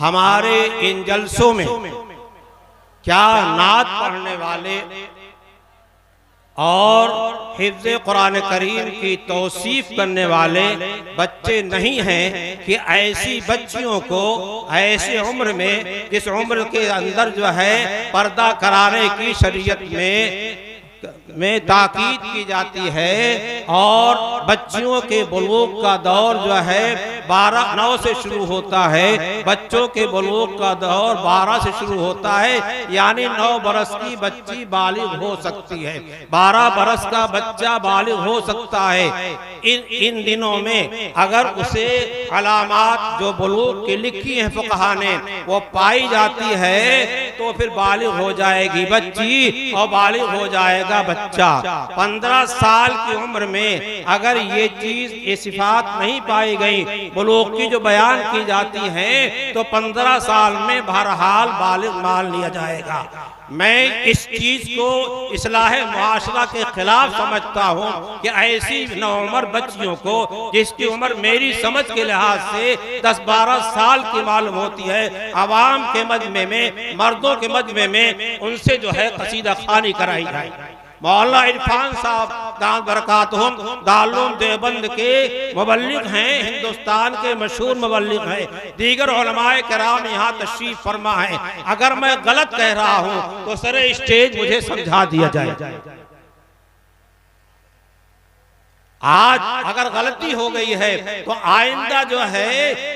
हमारे इन जलसों में क्या नात पढ़ने वाले और हिफ्ज़े कुरान करीम की तौसीफ करने वाले बच्चे नहीं हैं कि ऐसी बच्चियों को ऐसे उम्र में, जिस उम्र के अंदर जो है पर्दा कराने की शरीयत में ताकीद की जाती है, और बच्चियों के बुलूग का दौर जो है 9 से शुरू होता है। बच्चों के बुलूग का दौर 12 से शुरू होता है, यानी 9 बरस की बच्ची बालिग हो सकती है, 12 बरस का बच्चा बालिग हो सकता है। इन दिनों में अगर उसे अलामात जो बुलूग की लिखी हैं फुक़हा ने वो पाई जाती है तो फिर बालिग हो जाएगी बच्ची और बालिग हो जाएगा बच्चा। 15 साल की उम्र में अगर ये चीज, ये सिफात नहीं पाई गई बुलूग की जो बयान की जाती है, तो 15 साल में बहरहाल बालिग मान लिया जाएगा। मैं इस चीज को इस्लाह मुआशरा के खिलाफ समझता हूँ कि ऐसी नौउम्र बच्चियों को, जिसकी उम्र मेरी समझ के लिहाज से 10-12 साल की मालूम होती है, अवाम के मजमे में, मर्दों के मजमे में उनसे जो है कसीदा खानी कराई जाए। मौलाना इरफान साहब दान बरकातहुम दारुल देवबंद के मुबल्लिग हैं, हिंदुस्तान के मशहूर मुबल्लिग हैं, दीगर उलमाए किराम यहाँ तशरीफ फरमा है। अगर मैं गलत कह रहा हूँ तो सरे स्टेज मुझे समझा दिया जाए। आज अगर गलती हो गई है तो आइंदा जो है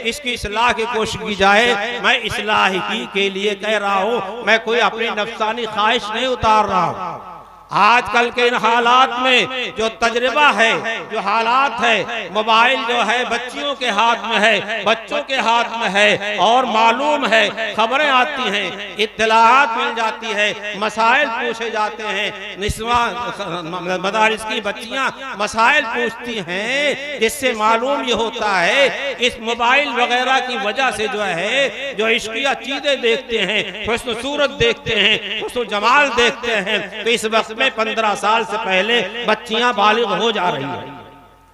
इसकी इस्लाह की कोशिश की जाए। मैं इस्लाह ही के लिए कह रहा हूँ, मैं कोई अपनी नफ्सानी ख्वाहिश नहीं उतार रहा हूँ। आजकल के इन हालात में जो तजर्बा है, जो हालात है, मोबाइल जो है बच्चियों के हाथ में है, बच्चों के हाथ में है, और मालूम है, खबरें आती हैं, इत्तलाआत मिल जाती है, मसाइल पूछे जाते हैं, निस्वां मदारिस की बच्चियां मसाइल पूछती हैं, जिससे मालूम ये होता है इस मोबाइल वगैरह की वजह से जो है, जो इश्किया चीजें देखते हैं, हुस्न सूरत देखते हैं, हुस्न जमाल देखते हैं, तो इस वक्त में 15 साल से पहले बच्चियां बालिग हो जा रही हैं।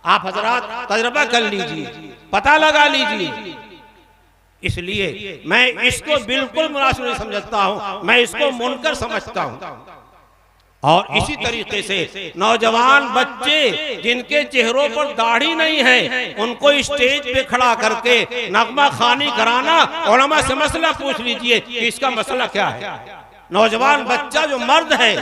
आप हजरात तजर्बा कर लीजिए, पता लगा लीजिए। इसलिए मैं इसको बिल्कुल मुनासिब नहीं समझता हूं, मैं इसको मुनकर समझता हूं। और इसी तरीके से नौजवान बच्चे जिनके चेहरों पर दाढ़ी नहीं है, उनको स्टेज पे खड़ा करके नगमा खानी कराना, उलमा से मसला पूछ लीजिए कि इसका मसला क्या है। नौजवान बच्चा जो मर्द है,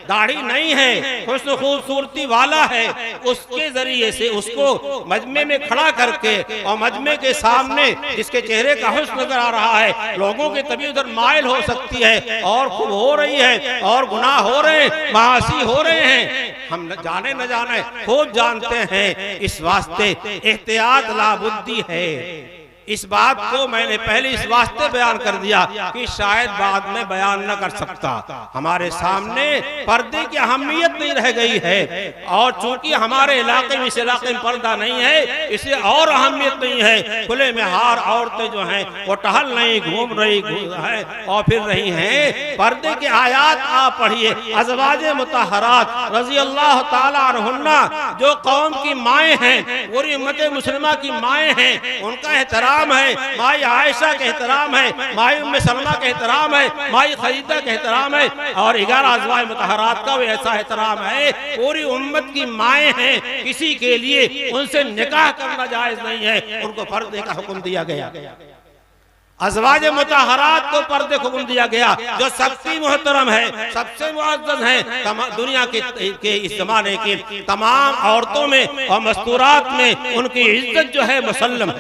दाढ़ी नहीं है, हुस्न खूबसूरती वाला है, उसके जरिए से उसको मजमे में खड़ा करके और मजमे के सामने जिसके चेहरे का हुस्न नजर आ रहा है, लोगों की तबीयत उधर माइल हो सकती है और खूब हो रही है और गुनाह हो रहे हैं, मासी हो रहे हैं, हम जाने न जाने खूब जानते हैं। इस वास्ते एहतियात लाबुद्दी है। इस बात को मैंने पहले इस वास्ते बयान कर दिया कि शायद बाद में बयान न कर सकता। हमारे सामने पर्दे की अहमियत नहीं रह गई है, और चूंकि हमारे इलाके में, इस इलाके में पर्दा नहीं है, इसे और अहमियत नहीं है। खुले में हार औरतें जो हैं वो टहल नहीं, घूम रही है और फिर रही हैं। पर्दे की आयात आप पढ़िए, अज़वाजे मुतहरात रज़ी अल्लाह ताला अन्हुन्ना, जो कौम की माएँ हैं, पूरी उम्मत मुस्लिमा की माएँ हैं, उनका एहतराम है, माई आयशा के एहतराम है, माई उम्मे सलमा के एहतराम है, माई खदीजा के एहतराम है, और 11 अज़वाज मुतहरात का भी ऐसा एहतराम है। पूरी उम्मत की माएँ हैं, किसी के लिए उनसे निकाह करना जायज नहीं है, उनको पर्दे का हुक्म दिया गया। अज़वाज मुतहरात को पर्दे को हुक्म दिया गया, जो सबसे मोहतरम है, सबसे मुअज़्ज़ज़ है, दुनिया के इस ज़माने की तमाम औरतों में और मस्तूरात में उनकी इज्जत जो है मुसल्लम,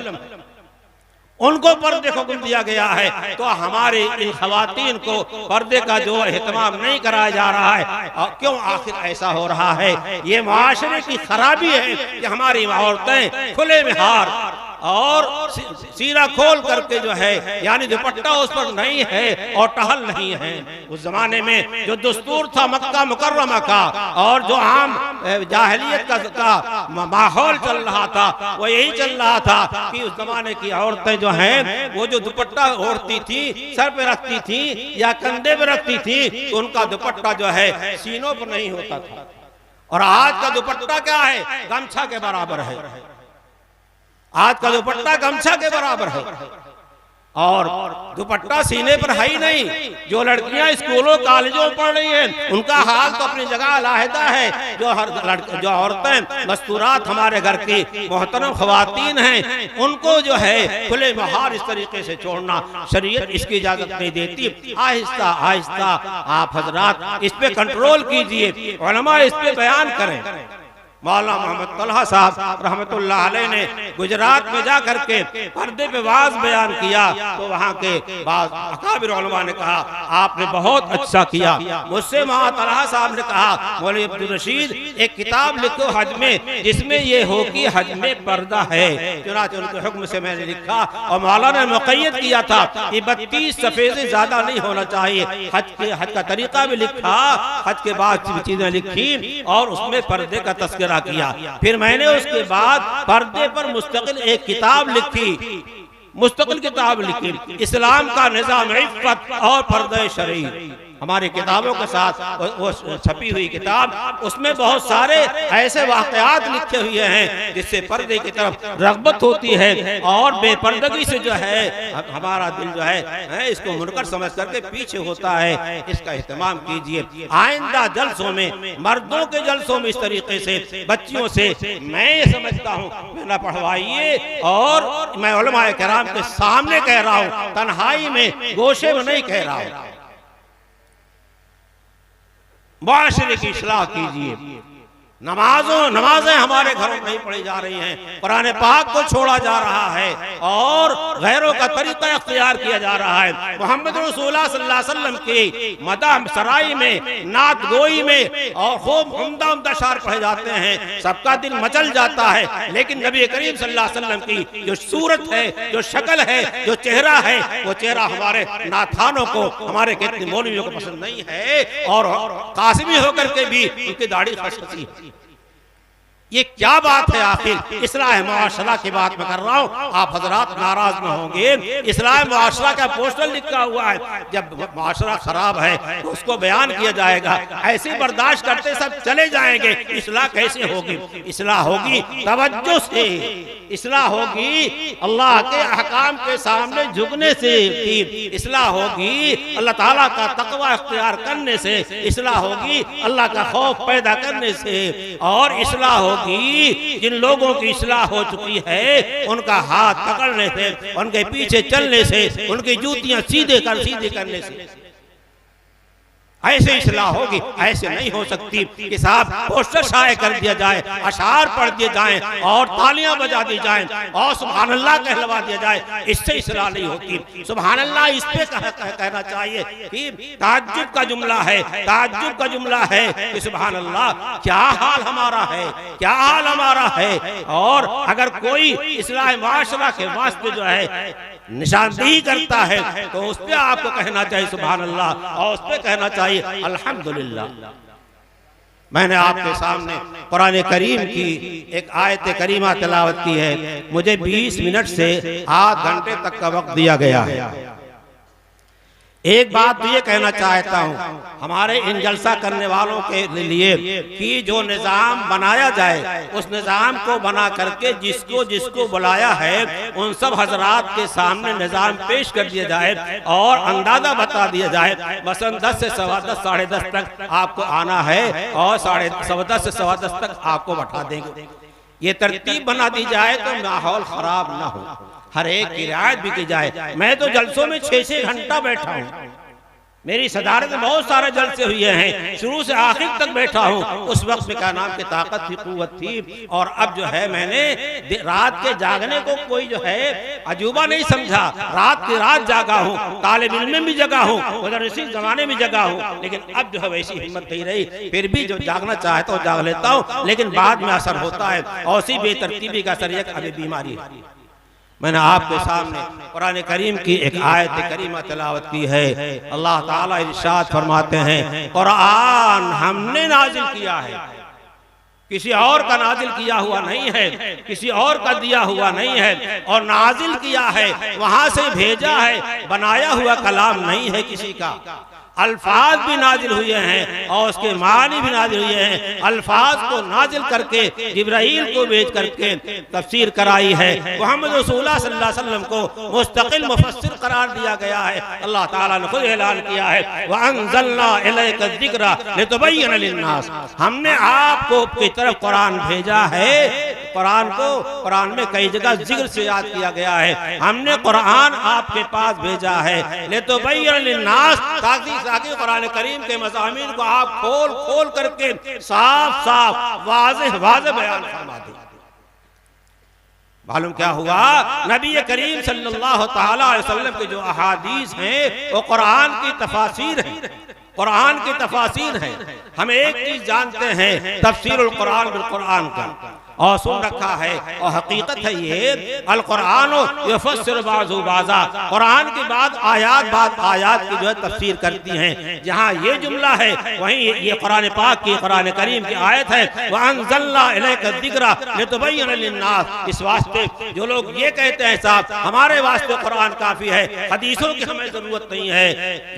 उनको पर्दे को हुक्म दिया गया है। तो हमारे इन खवातीन को पर्दे का जो एहतमाम नहीं कराया जा रहा है, और क्यों आखिर ऐसा हो रहा है? ये मुआशरे की खराबी है कि हमारी औरतें खुले में हार और सीना खोल करके जो है, यानी दुपट्टा उस पर नहीं है और टहल नहीं है। उस जमाने में जो दस्तूर था मक्का मुकर्रमा का, और जो आम जाहिलियत का माहौल चल रहा था, वो यही चल रहा था कि उस जमाने की औरतें जो हैं वो जो दुपट्टा ओढ़ती थी, सर पे रखती थी या कंधे पे रखती थी, तो उनका दुपट्टा जो है सीनों पर नहीं होता था। और आज का दुपट्टा क्या है? गमछा के बराबर है। आज का दुपट्टा गमछा के बराबर है। और दुपट्टा सीने पर है ही नहीं। जो लड़कियां स्कूलों कॉलेजों में पढ़ रही हैं उनका हाल तो अपनी जगह अलहदा है। जो औरतें मस्तूरात हमारे घर की मोहतरम ख्वातीन हैं उनको जो है खुले महार इस तरीके से छोड़ना शरीयत इसकी इजाजत नहीं देती। आहिस्ता आहिस्ता आप हजरात इस पे कंट्रोल कीजिए, उलमा इस पे बयान करें। मौलाना मोहम्मद तलहा साहब रहमतुल्लाह अलैह ने गुजरात में जा करके पर्दे पे वाज बयान किया तो वहाँ के बाज़ अकाबिर उलमा ने कहा आपने बहुत अच्छा किया। मुझसे मौलाना तलहा साहब ने कहा मौलवी अब्दुल रशीद एक किताब लिखो हज में जिसमें ये हो कि हज में पर्दा है। चुनांचे उनके हुक्म से मैंने लिखा और मौलाना ने मुक़य्यद किया था कि 32 सफ़े से ज्यादा नहीं होना चाहिए। हज का तरीका भी लिखा, हज के बाद चीजें लिखी और उसमें पर्दे का तस्करा किया। फिर मैंने उसके बाद पर्दे पर मुस्तकिल एक किताब लिखी, मुस्तकिल किताब लिखी इस्लाम का निज़ाम इफ़्फ़त और पर्दे शरई। हमारी किताबों के साथ वो छपी हुई किताब, उसमें बहुत सारे ऐसे वाक़यात लिखे हुए हैं जिससे पर्दे की तरफ रग़बत होती है और बेपर्दगी से जो है हमारा दिल जो है इसको मुनकर समझ करके पीछे होता है। इसका इस्तेमाल कीजिए। आइंदा जलसों में, मर्दों के जलसों में इस तरीके से बच्चियों से मैं ये समझता हूँ न पढ़वाइए। और मैं उलमाए किराम के सामने कह रहा हूँ, तन्हाई में गोशे में नहीं कह रहा हूँ। मुआशरे की इस्लाह कीजिए। नमाजें हमारे घरों में नहीं पढ़ी जा रही हैं, कुरान पाक को छोड़ा जा रहा है और गैरों का तरीका इख्तियार किया जा रहा है। मोहम्मद रसूलुल्लाह सल्लल्लाहु अलैहि वसल्लम की मदह सराई में, नात गोई में और खूब उम्दा उम्दा शार पढ़े जाते हैं, सबका दिल मचल जाता है। लेकिन नबी करीम सल्लल्लाहु अलैहि वसल्लम की जो सूरत है, जो शक्ल है, जो चेहरा है, वो चेहरा हमारे नाथानों को, हमारे कितने मौलवियों को पसंद नहीं है और कासिमी होकर के भी उनकी दाढ़ी खसखसी है। ये क्या बात है? आखिर इस्लाह मुआशरा की बात मैं कर रहा हूँ, आप हजरात नाराज न होंगे। इस्लाह मुआशरा का पोस्टर लिखा हुआ है, जब मुआशरा खराब है तो उसको बयान किया जाएगा। ऐसे बर्दाश्त करते सब चले जाएंगे, इस्लाह कैसे होगी? इस्लाह होगी तवज्जो से, इस्लाह होगी अल्लाह के अहकाम के सामने झुकने से, इस्लाह होगी अल्लाह ताला का तकवा इख्तियार करने से, इस्लाह होगी अल्लाह का खौफ पैदा करने से, और इस्लाह जिन लोगों की इस्लाह हो चुकी है उनका हाथ पकड़ने से, उनके पीछे चलने से, उनकी जूतियां सीधे करने से ऐसे इस्लाह होगी। ऐसे नहीं हो सकती कि साहब पोस्टर शाये कर दिया जाए, अशार पढ़ दिए जाएं और तालियां बजा दी जाएं और सुभान अल्लाह कहलवा दिया जाए, इससे इस्लाह नहीं होती। सुभान अल्लाह इस पे कहना चाहिए कि ताज्जुब का जुमला है, ताज्जुब का जुमला है कि सुभान अल्लाह क्या हाल हमारा है, क्या हाल हमारा है। और अगर कोई इस्लाह माशरा के वास्ते जो है निशानदेही करता है तो उस पे आपको कहना चाहिए सुभान अल्लाह और उस पे कहना चाहिए अल्हम्दुलिल्लाह। मैंने आपके सामने कुरान करीम की एक आयत करीमा तिलावत की है। मुझे 20 मिनट से आध घंटे तक का वक्त दिया गया है। एक बात ये कहना चाहता हूँ हमारे इन जलसा करने वालों के लिए कि जो निज़ाम बनाया जाए उस निज़ाम को बना करके जिसको जिसको बुलाया है उन सब हजरात के सामने निज़ाम पेश कर दिया जाए और अंदाजा बता दिया जाए। मसलन 10 से 10:15 साढ़े 10 तक आपको आना है और 10:15 से 10:15 तक आपको बैठा देंगे। ये तरतीब बना दी जाए तो माहौल खराब ना हो, हर एक की रियायत भी की जाए। मैं तो जलसों में 6-6 घंटा बैठा हूँ, मेरी सदारत में बहुत सारे जलसे हुए हैं, शुरू से आखिर तक बैठा हूँ। उस वक्त में क्या नाम की ताकत थी, कुव्वत थी। और अब जो है मैंने रात के जागने को कोई जो है अजूबा नहीं समझा। रात की रात जागा हूँ, तालिब इल्म में भी जगा हूँ, उधर इसी जमाने में जगा हूँ, लेकिन अब जो है वैसी हिम्मत नहीं रही। फिर भी जो जागना चाहता हूँ जाग लेता हूँ, लेकिन बाद में असर होता है और उसी बेतरतीबी का असर एक अभी बीमारी है। मैंने आपके सामने कुरान करीम की एक आयत करीमा तिलावत की है। अल्लाह ताला इरशाद फरमाते हैं कुरान हमने नाजिल किया है, किसी और का नाजिल किया हुआ नहीं है, किसी और का दिया हुआ नहीं है, और नाजिल किया है वहां से भेजा है, बनाया हुआ कलाम नहीं है किसी का। अल्फाज भी नाजिल हुए हैं और उसके मानी भी नाजिल हुए हैं। अल्फाज को नाजिल करके जिब्राईल को भेज करके तफसीर कराई है। मोहम्मद रसूलुल्लाह सल्लल्लाहु अलैहि वसल्लम को मुस्तकिल मुफस्सिर करार दिया गया है। अल्लाह ताला ने खुद ऐलान किया है, व अंज़लना इलैका ज़िक्रा लितुबय्यिना लिन्नास, हमने आपको की तरफ कुरान भेजा है। कुरान को कुरान में कई जगह जिक्र से याद किया गया है। हमने कुरान आपके पास भेजा है लितुबय्यिना लिन्नास, ताकि कुरान करीम के मज़ामीन को आप खोल खोल करके साफ साफ वाज़ेह बयान फरमा दें। मालूम क्या हुआ, नबी करीम सल्लल्लाहु तआला अलैहि वसल्लम के जो अहादीस हैं वो कुरान की तफासीर है, कुरान की तफासीर है। हम एक चीज जानते हैं, तफसीरुल कुरान बिल कुरान का और सुन रखा है और हकीकत है ये, अल कुरान युफस्सिरु बाज़ु बाज़ा, कुरान के बाद आयात की जो है तफसीर करती हैं। जहाँ ये जुमला है वहीं ये कुरान पाक की कुरान करीम की आयत है, व अंज़लना इलैका ज़िक्रा लितुबय्यिना लिन्नास। इस वास्ते जो लोग ये कहते हैं साहब हमारे वास्ते कुरान काफी है, हदीसों की हमें जरूरत नहीं है,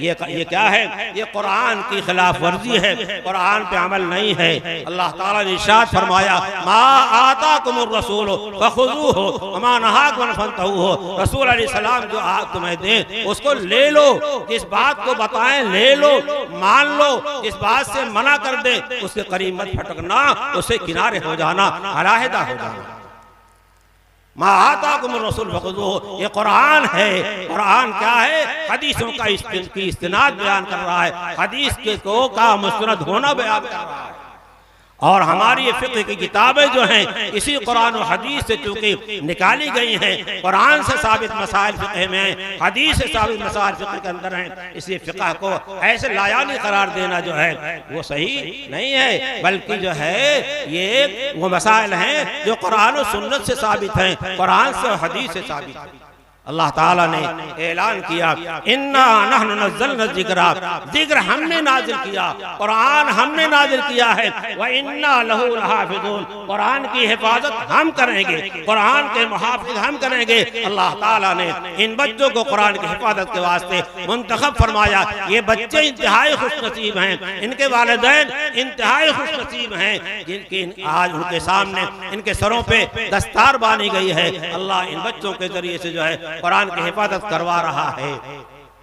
ये क्या है, ये कुरान की खिलाफ वर्जी है, कुरान पे अमल नहीं है। अल्लाह ताला ने इरशाद फरमाया, मा आताकुमुर रसूल फखुज़ूहु वमा नहाकुम अन्हु फंतहू, रसूल अलैहिस्सलाम जो तुम्हें दें उसको ले लो, जिस बात को बताएं ले लो, मान लो, जिस बात से मना कर दे उसके करीब मत फटकना, उससे किनारे हो जाना, अलहदा हो जाना। मा आताकुमुर रसूल फखुज़ूहु, ये कुरान है। कुरान क्या है, हदीसों का की इस्तिनाद बयान कर रहा है, हदीस के का मुस्तनद होना बयान कर रहा है। और हमारी ये फिक़्ह की किताबें जो हैं इसी कुरान और हदीस से चूंकि निकाली गई हैं, कुरान से साबित मसाइल फिक़्ह में हैं, हदीस से साबित मसाइल फिक़्ह के अंदर हैं, इसलिए फिक़्ह को ऐसे लायानी करार देना जो है वो सही नहीं है, बल्कि जो है ये वो मसाइल हैं जो कुरान और सुन्नत से साबित हैं, कुरान से और हदीस से साबित हैं। अल्लाह ताला ने ऐलान किया, इन्ना नहनु नज़्ज़लना ज़िक्रा, ज़िक्र हमने नाजिल किया, कुरान हमने नाजिल किया है, व इन्ना लहू लहाफ़िज़ून, कुरान की हिफाजत हम करेंगे, कुरान के मुहाफ़िज़ हम करेंगे। अल्लाह ताला ने इन बच्चों को कुरान की हिफाजत के वास्ते मुंतखब फरमाया। ये बच्चे इंतहाई खुशनसीब हैं, इनके वालिदैन इंतहाई खुशनसीब हैं, जिनकी आज उनके सामने इनके सरों पे दस्तार बांधी गई है। अल्लाह इन बच्चों के जरिए से जो है कुरान की हिफाजत करवा रहा है।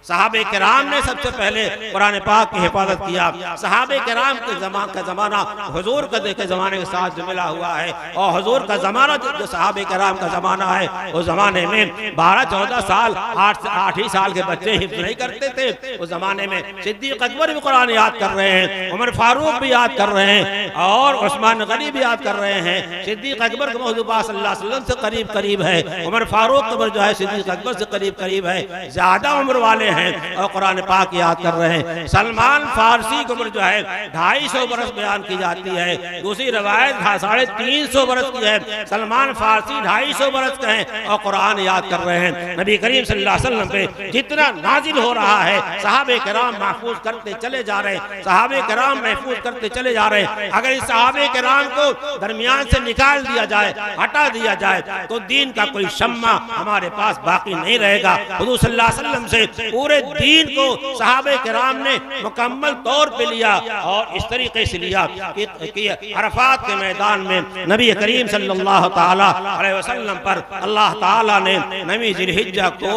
सहाबे किराम ने सबसे पहले कुरान पाक की हिफाजत किया। सहाबे किराम के जमाना हुजूर के जमाने के साथ जो मिला हुआ है, और हुजूर का जमाना जो सहाबे किराम का जमाना है, उस जमाने में 12-14 साल 8 ही साल के बच्चे हिफ्ज़ नहीं करते थे। उस जमाने में सिद्दीक़ अकबर भी कुरान याद कर रहे हैं, उमर फारूक भी याद कर रहे हैं, और उस्मान गनी भी याद कर रहे हैं। सिद्दीक़ अकबर को महबूब सल्लल्लाहु अलैहि वसल्लम से करीब है, उमर फारूक कबर जो है सिद्दीक़ अकबर से करीब है, ज्यादा उम्र वाले हैं और कुरान पाक याद कर रहे हैं। सलमान फारसी की उम्र जो है 250 बरस बयान की जाती है, दूसरी रवायत 350 बरस की है। सलमान फारसी 250 बरस के हैं और कुरान याद कर रहे हैं। नबी करीम सल्लल्लाहु अलैहि वसल्लम पे जितना नाजिल हो रहा है सहाबे किराम महफूज करते चले जा रहे हैं, सहाबे किराम महफूज करते चले जा रहे हैं। अगर इस सहाबे किराम को दरमियान से निकाल दिया जाए, हटा दिया जाए, तो दीन का कोई शम्मा हमारे पास बाकी नहीं रहेगा। हुज़ूर सल्लल्लाहु अलैहि वसल्लम से पूरे दीन को सहाबे किराम ने मुकम्मल तौर पे लिया, और इस तरीके से लिया कि अरफात के मैदान में नबी करीम सल्लल्लाहु ताला अलैहि वसल्लम पर अल्लाह ताला ने 9 ज़िलहिज्जा को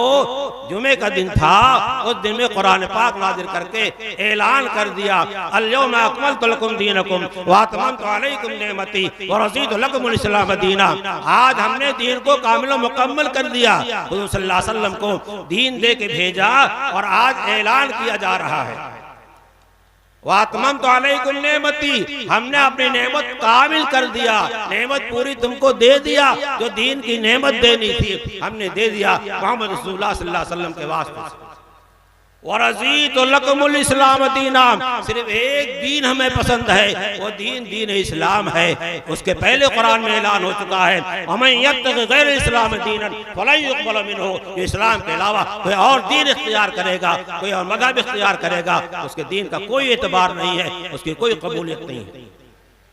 जुमे का दिन था, उस दिन में कुरान पाक नाज़िल करके ऐलान कर दिया, अल-यौमा अकमलतु लकुम दीनकुम व अतममतु अलैकुम निअमती व रज़ीतु लकुमुल इस्लाम दीना। आज हमने दीन को कामिल मुकम्मल कर दिया। हुज़ूर सल्लल्लाहु अलैहि वसल्लम को दीन दे के भेजा और आज ऐलान किया जा रहा है, वातममतु अलैकुम नेमती, हमने अपनी नेमत कामिल कर दिया, नेमत पूरी तुमको दे दिया, जो दीन की नेमत देनी थी हमने दे दिया मोहम्मद रसूलुल्लाह सल्लल्लाहु अलैहि वसल्लम के वास्ते। वरज़ीतु लकुमुल इस्लाम दीना, सिर्फ एक दीन हमें पसंद है, वो दीन इस्लाम है। उसके पहले कुरान में ऐलान हो चुका है, वमन यब्तग़ि गैर इस्लाम दीनन फलन युक़बल मिन्हु, इस्लाम के अलावा कोई और दीन इख्तियार करेगा, कोई और मज़हब इख्तियार करेगा, उसके दीन का कोई एतबार नहीं है, उसकी कोई कबूलियत नहीं है।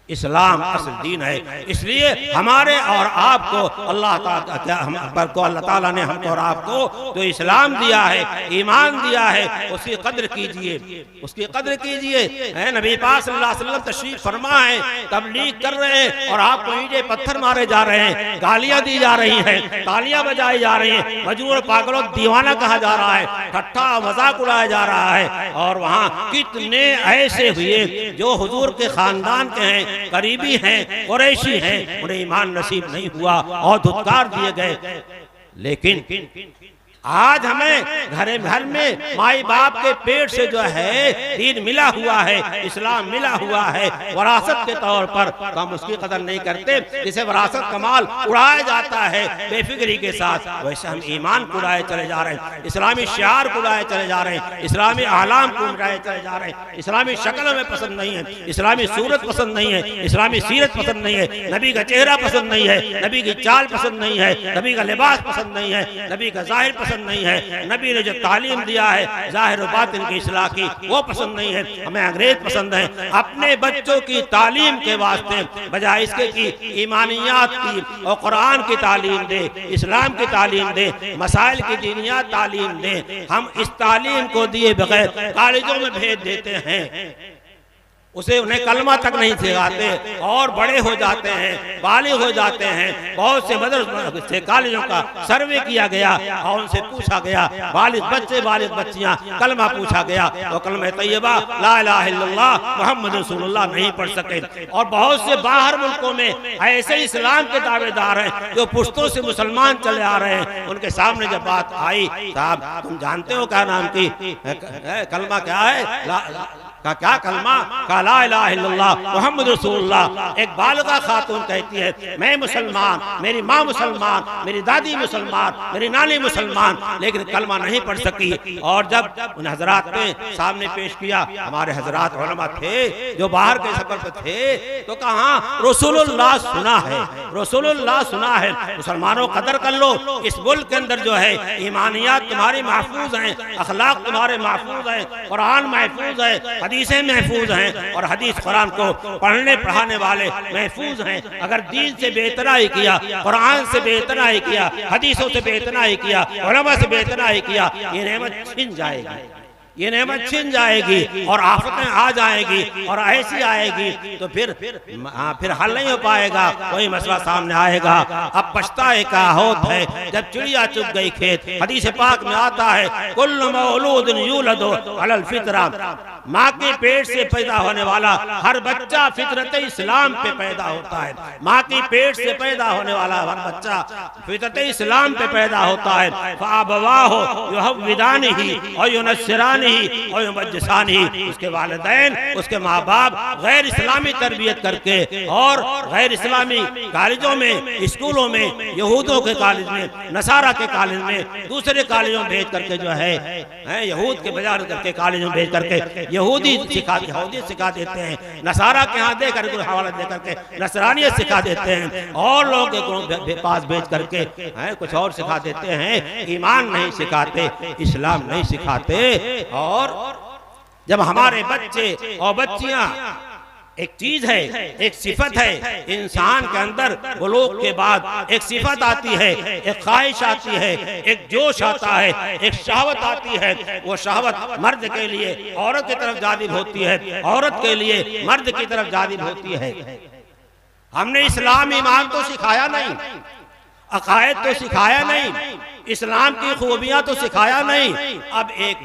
इस्लाम असल दीन है। इसलिए हमारे और आपको अल्लाह ताला ने हमको और आपको जो इस्लाम दिया है, ईमान दिया है, उसकी कद्र कीजिए, उसकी कद्र कीजिए। नबी पाक सल्लल्लाहु अलैहि वसल्लम तशरीफ फरमा है, तबलीग कर रहे हैं और आपको ईंटे पत्थर मारे जा रहे हैं, गालियां दी जा रही हैं, तालियां बजाई जा रही हैं, मजबूर पागलों दीवाना कहा जा रहा है, ठट्ठा मजाक उड़ाया जा रहा है। और वहाँ कितने ऐसे हुए जो हुजूर के खानदान के हैं, करीबी हैं, कुरैशी हैं, उन्हें ईमान नसीब नहीं हुआ और धुतकार दिए गए। लेकिन आज हमें घर में माई बाप के पेट से जो है दीन मिला हुआ है, इस्लाम मिला हुआ है वरासत के तौर पर, तो हम उसकी कदर नहीं करते। जिसे वरासत का माल उड़ाया जाता है बेफिक्री के साथ, वैसे हम ईमान को उड़ाए चले जा रहे हैं, इस्लामी शियार को उड़ाए चले जा रहे हैं, इस्लामी आलाम को उड़ाए चले जा रहे हैं। इस्लामी शक्ल हमें पसंद नहीं है, इस्लामी सूरत पसंद नहीं है, इस्लामी सीरत पसंद नहीं है, नबी का चेहरा पसंद नहीं है, नबी की चाल पसंद नहीं है, नबी का लिबास पसंद नहीं है, नबी का जाहिर पसंद नहीं है, नबी ने जो तालीम दिया है जाहिर और बातिन की इस्लाह की वो पसंद नहीं है, हमें अंग्रेज पसंद है। अपने बच्चों की तालीम के वास्ते बजाय इसके कि ईमानियात की और कुरान की तालीम दे, इस्लाम की तालीम दे, मसाइल की दीनियात तालीम दे, हम इस तालीम को दिए बगैर कॉलेजों में भेज देते हैं, उसे उन्हें कलमा तक नहीं सिखाते और बड़े हो जाते हैं, बालिग हो जाते हैं। बहुत से मदरसे कॉलेजों का सर्वे किया गया और उनसे पूछा गया, बालिग बच्चे बालिग बच्चियां कलमा पूछा गया तो कलमा तैयबा ला इलाहा इल्लल्लाह मुहम्मद रसूलुल्लाह नहीं पढ़ सके। और बहुत से बाहर मुल्कों में ऐसे इस्लाम के दावेदार हैं जो पुश्तों से मुसलमान चले आ रहे हैं। उनके सामने जब बात आई, साहब तुम जानते हो क्या नाम की कलमा क्या है, का क्या कलमा, का ला इलाहा इल्लल्लाह मुहम्मद रसूलुल्लाह। एक बालिगा खातून कहती है मैं मुसलमान, मेरी माँ मुसलमान, मेरी दादी मुसलमान, मेरी नानी मुसलमान, लेकिन कलमा नहीं पढ़ सकी। और जब उन हजरात ने सामने पेश किया, हमारे हजरात उलमा थे जो बाहर के सफर पर थे, तो कहा रसूलुल्लाह सुना है, रसूलुल्लाह सुना है, मुसलमानों कदर कर लो, इस मुल्क के अंदर जो है ईमानियात तुम्हारी महफूज हैं, अखलाक तुम्हारे महफूज हैं, कुरान महफूज है, हदीसें महफूज हैं और हदीस कुरान को पढ़ने पढ़ाने वाले महफूज हैं। अगर दीन से बेतनाई किया, कुरान से बेतनाई किया, हदीसों से बेतनाई किया, उलमा से बेतनाई किया, ये नेमत छिन जाएगी, ये नेमत छिन जाएगी और आफतें आ जाएगी और ऐसी आएगी तो फिर हल नहीं हो पाएगा, कोई मसला सामने आएगा। अब पछताए का होत है जब चिड़िया चुग गई खेत। हदीस पाक में आता है कुल्लु मौलूदिन यूलदु अलल फितरा, माँ के पेट से पैदा होने वाला हर बच्चा फितरत इस्लाम पे पैदा होता है। माँ के पेट से पैदा होने वाला हर बच्चा फितरत इस्लाम पे पैदा होता है। फ़अबवाहु युहव्विदानिही और युनस्सिरानिही और युमज्जिसानिही, उसके वालिदैन उसके माँ बाप गैर इस्लामी तरबियत करके और गैर इस्लामी कॉलेजों में, स्कूलों में, यहूदों के कॉलेज में, नसारा के कॉलेज में, दूसरे कॉलेजों में भेज करके जो है यहूद के बाजार करके कॉलेजों में भेज करके यहूदी सिखा देते हैं, नसारा के यहाँ दे करके हवाला दे करके नसरानियत सिखा देते हैं और लोग के पास भेज करके कुछ और सिखा देते हैं। ईमान नहीं सिखाते, इस्लाम नहीं सिखाते। और जब हमारे बच्चे और बच्चियां, एक चीज है, एक सिफत है इंसान के अंदर, बुलूग के बाद एक सिफत आती है, एक ख्वाहिश आती है, एक जोश आता है, एक शहवत आती है। वो शहवत मर्द के लिए औरत की तरफ जादिब होती है, औरत के लिए मर्द की तरफ जादिब होती है। हमने इस्लाम ईमान तो सिखाया नहीं, अकायद तो सिखाया नहीं, इस्लाम की खूबियां तो सिखाया नहीं। अब एक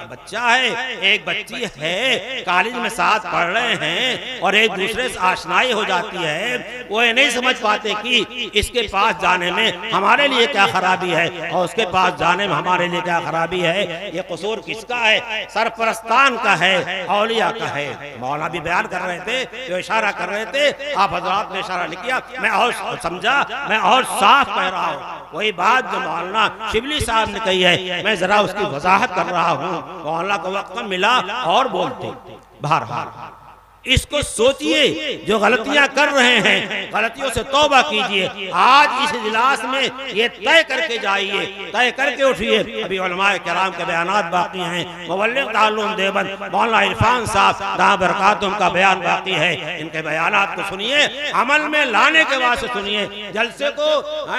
बच्चा है, एक बच्ची है, कॉलेज में साथ पढ़ रहे हैं और एक दूसरे से आशनाई हो जाती है, वो ये नहीं समझ पाते कि इसके पास जाने में हमारे लिए क्या खराबी है और उसके पास जाने में हमारे लिए क्या खराबी है। ये कसूर किसका है? सरपरस्तान का है, औलिया का है। मौलाना भी बयान कर रहे थे, जो इशारा कर रहे थे, आप हजरात ने इशारा नहीं किया, मैं और समझा, मैं और साफ कह रहा हूँ। वही बात जो मौलाना शिबली साहब ने कही है, मैं जरा उसकी वजाहत कर रहा हूँ। मौलाना को वक्त मिला और बोलते। बहरहाल इसको सोचिए, जो गलतियां कर रहे हैं गलतियों से तौबा कीजिए। आज इस इजलास में ये तय करके जाइए, तय करके उठिए। अभी उलमाए किराम के बयानात बाकी हैं, मुबल्लिग दारुल देवबंद मौलाना इरफान साहब दाम बरकातुहुम का बयान बाकी है। इनके बयानात को सुनिए, अमल में लाने के वास्ते सुनिए। जलसे को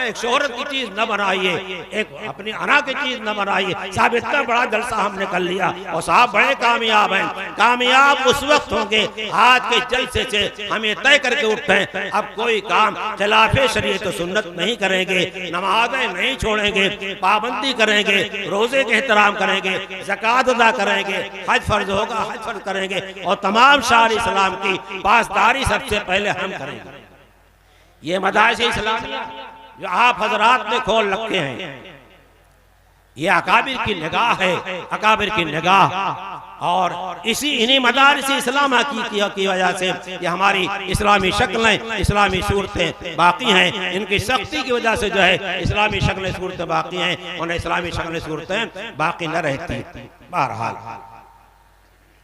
एक शोहरत की चीज न बनाइए, एक अपनी अना की चीज न बनाइए। साहब इतना बड़ा जलसा हमने कर लिया और साहब बड़े कामयाब हैं। कामयाब उस वक्त होंगे आज के जलसे से हम ये तय करके उठते हैं अब कोई काम खिलाफे शरीयत तो सुन्नत नहीं करेंगे, नमाजें नहीं छोड़ेंगे, पाबंदी करेंगे, रोजे के एहतराम करेंगे, ज़कात अदा करेंगे, हज फर्ज होगा हज फर्ज करेंगे और तमाम शार इस्लाम की पासदारी सबसे पहले हम करेंगे। ये मदारिस इस्लामिया जो आप हजरात ने खोल रखे हैं, ये अकाबिर की निगाह है, अकाबिर की निगाह। और इन्हीं मदारिस इस्लाम की वजह से ये हमारी इस्लामी शक्लें, इस्लामी सूरतें बाकी हैं। इनकी सख्ती की वजह से जो है इस्लामी शक्लें सूरतें बाकी हैं, उन्हें इस्लामी शक्लें सूरतें बाकी न रहती। बहरहाल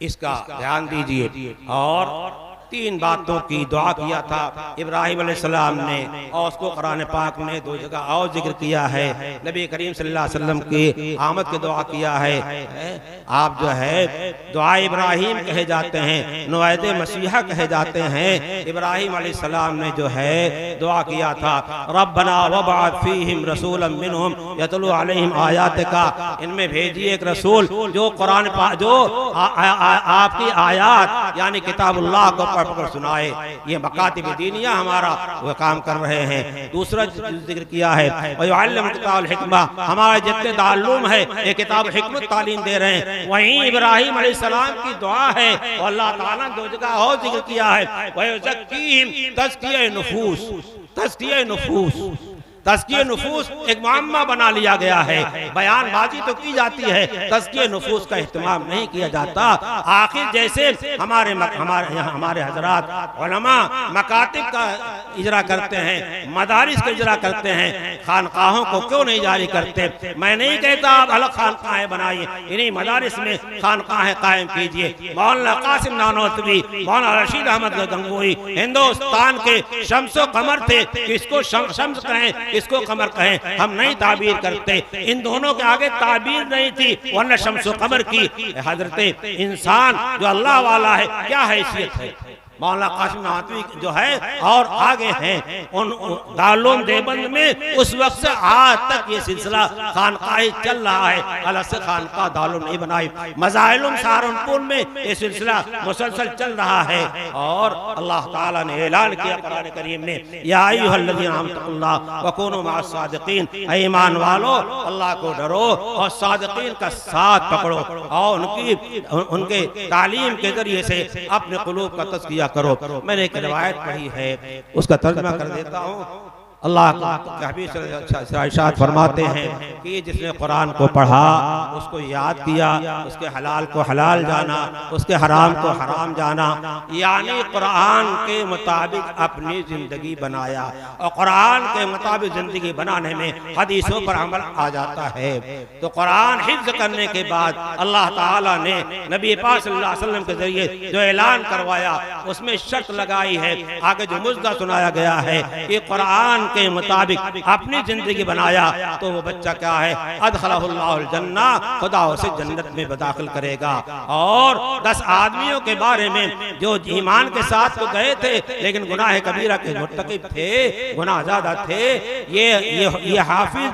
इसका ध्यान दीजिए। और 3 बातों की दुआ किया था इब्राहिम अलैहिस्सलाम ने और उसको कुरान पाक में 2 जगह और जिक्र किया है। नबी करीम सल्लल्लाहु अलैहि वसल्लम की आमद की दुआ किया है। आप जो है दुआ इब्राहिम कहे जाते हैं, नुआयद मसीहा कहे जाते हैं। इब्राहिम अलैहिस्सलाम ने जो है दुआ किया था, रब्बना वबअथ फीहिम रसूलन मिनहुम यतलू अलैहिम आयातिका, इनमें भेजिए एक रसूल जो कुरान जो आपकी आयात यानी किताबुल्लाह को पढ़कर सुनाए। ये मकातिब दीनिया हमारा वो काम कर रहे हैं। दूसरा जिक्र किया है वयुअल्लिमुल हिकमा, हमारे जितने दारुल है ये किताब हिकमत तालीम दे रहे हैं। वहीं इब्राहिम अलैहिस्सलाम की दुआ है और अल्लाह ताला ने 2 जगह और जिक्र किया है वयुज़क्कीहिम, तज़किया नुफूस, तज़किया नुफूस। तज़किया नुफूस एक मुअम्मा बना लिया गया है। बयानबाजी तो की जाती है, तज़किया नुफूस का इस्तेमाल नहीं किया जाता। आखिर जैसे हमारे हजरात उलमा मकातिब का इजरा करते हैं, मदारिस का इजरा करते हैं, खानकाहों को क्यों नहीं जारी करते? मैं नहीं कहता आप अलग खानकाहें बनाइए, इन्हीं मदारिस में खानकाहें कायम कीजिए। मौलाना कासिम नानोतवी, मौलाना रशीद अहमद गंगोई हिंदुस्तान के शम्सो कमर थे। किसको शम्स कहें, इसको कमर कहें, हम नहीं ताबीर करते। इन दोनों के आगे ताबीर नहीं थी, वरना शम्सो कमर की हजरत इंसान जो अल्लाह वाला है क्या हैसियत है। मौलाना कासिम नानोतवी जो है और आगे हैं उन दारुल देवबंद में उस वक्त से आज तक ये सिलसिला खानकाही चल रहा है। अलग से खानका दारुल नहीं बनाई। मज़ाहिलुम सहारनपुर में ये सिलसिला मुसलसल चल रहा है। और अल्लाह ताला ने ऐलान किया कुरान करीम में, या अय्युहल्लज़ीना आमनुल्लाह व कूनू मअस सादिक़ीन, ईमान वालो अल्लाह को डरो और सादिक़ीन का साथ पकड़ो और उनके तालीम के जरिए से अपने क़ुलूब का तज़किया करो। मैंने एक रिवायत पढ़ी है, उसका तर्जुमा कर देता हूँ। अल्लाह के हबीब इरशाद फरमाते हैं कि जिसने कुरान को पढ़ा, उसको याद किया, उसके हलाल को हलाल जाना, उसके हराम को हराम जाना, यानी कुरान के मुताबिक अपनी जिंदगी बनाया। और कुरान के मुताबिक जिंदगी बनाने में हदीसों पर अमल आ जाता है। तो कुरान हिफ्ज करने के बाद अल्लाह ताला ने नबी पाक सल्लल्लाहु अलैहि वसल्लम के जरिए जो ऐलान करवाया, उसमें शर्त लगाई है। आगे जो मुद्दा सुनाया गया है कि कुरान के मुताबिक अपनी जिंदगी बनाया तो वो बच्चा क्या है, अदखलहुल्लाहुल जन्ना, खुदा उसे जन्नत में दाखिल करेगा। और 10 आदमियों के बारे में जो ईमान के साथ तो गए थे लेकिन गुनाह कबीरा के मुर्तकिब थे, गुनाह ज्यादा थे, ये हाफिज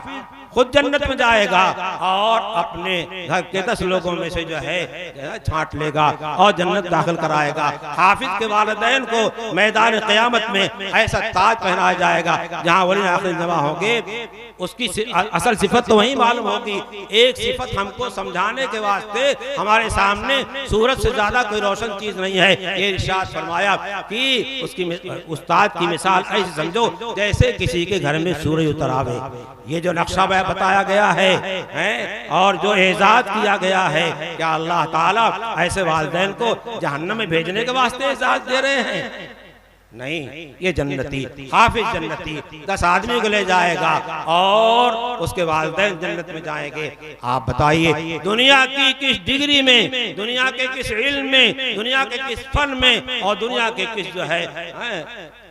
खुद जन्नत में जाएगा और अपने घर के 10 लोगों में से जो है छांट लेगा और जन्नत दाखिल कराएगा। हाफिज के वालिदैन को मैदान क़यामत में ऐसा ताज पहनाया जाएगा जहां वली आखिर जमा होंगे। उसकी असल सिफत तो वही मालूम होगी। एक सिफत हमको समझाने के वास्ते हमारे सामने सूरज से ज्यादा कोई रोशन चीज नहीं है। ये इरशाद फरमाया कि उसकी उस्ताद की मिसाल ऐसे समझो जैसे किसी के घर में सूरज उतर आवे। ये जो नक्शा बताया गया है और जो एजाज किया गया है, क्या अल्लाह ताला ऐसे वालिदैन को जहन्नम में भेजने के वास्ते एजाज दे रहे हैं? नहीं, ये जन्नती हाफिज जन्नती 10 आदमी को ले जाएगा और उसके वालिदैन जन्नत में जाएंगे। आप बताइए दुनिया की किस डिग्री में, दुनिया के किस इल्म में, दुनिया के किस फन में और दुनिया के किस जो है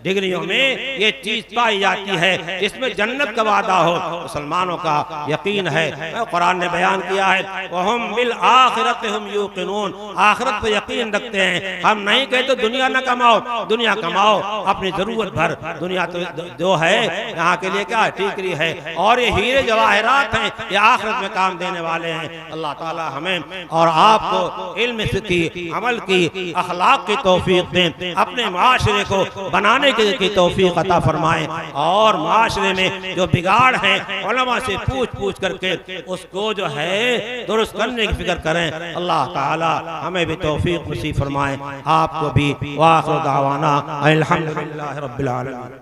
डिग्रियों में ये चीज पाई जाती है जिसमें जन्नत का वादा हो। मुसलमानों का यकीन है, कुरान ने बयान किया है वहुम बिल आखिरत हुम यूकिनून, आखिरत पर यकीन रखते हैं। हम नहीं कहते दुनिया न कमाओ, दुनिया कमाओ अपनी जरूरत भर, दुनिया तो जो है यहाँ के लिए क्या ठीकरी है, और ये हीरे जवाहरात हैं, ये आखिरत में काम देने वाले हैं। अल्लाह ताला हमें और आपको इल्म की, अमल की, अखलाक की तौफीक दें, अपने माशरे को बनाने की तौफीक अता फरमाएं और माशरे में जो बिगाड़ है उलमा से पूछ करके उसको जो है दुरुस्त करने की फिक्र करें। अल्लाह ताला हमें भी तौफीक नसीब फरमाए, आपको भी। वाखिर दावाना अल्हम्दुलिल्लाहि रब्बिल आलमीन।